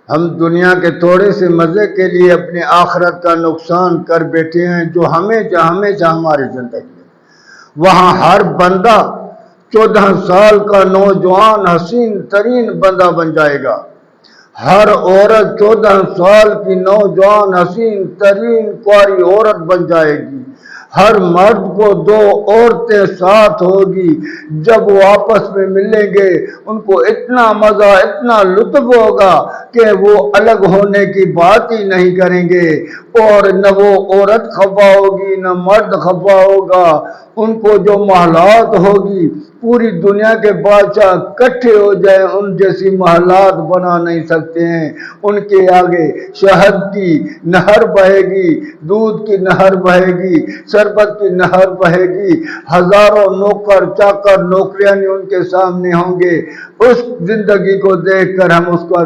ہم دنیا کے تھوڑے سے مزے کے لیے اپنے آخرت کا نقصان کر بیٹھے ہیں جو ہمیشہ ہماری زندگی ہے۔ وہاں ہر بندہ 14 سال کا نوجوان حسین ترین بندہ بن جائے گا، ہر عورت 14 سال کی نوجوان حسین ترین کواری عورت بن جائے گی، ہر مرد کو 2 عورتیں ساتھ ہوگی، جب وہ آپس میں ملیں گے ان کو اتنا مزہ اتنا لطف ہوگا کہ وہ الگ ہونے کی بات ہی نہیں کریں گے، اور نہ وہ عورت خفا ہوگی نہ مرد خفا ہوگا۔ ان کو جو محلات ہوگی پوری دنیا کے بادشاہ کٹھے ہو جائیں ان جیسی محلات بنا نہیں سکتے ہیں۔ ان کے آگے شہد کی نہر بہے گی، دودھ کی نہر بہے گی، شربت کی نہر بہے گی، ہزاروں نوکر چاکر نوکریاں ان کے سامنے ہوں گے۔ اس زندگی کو دیکھ کر ہم اس کا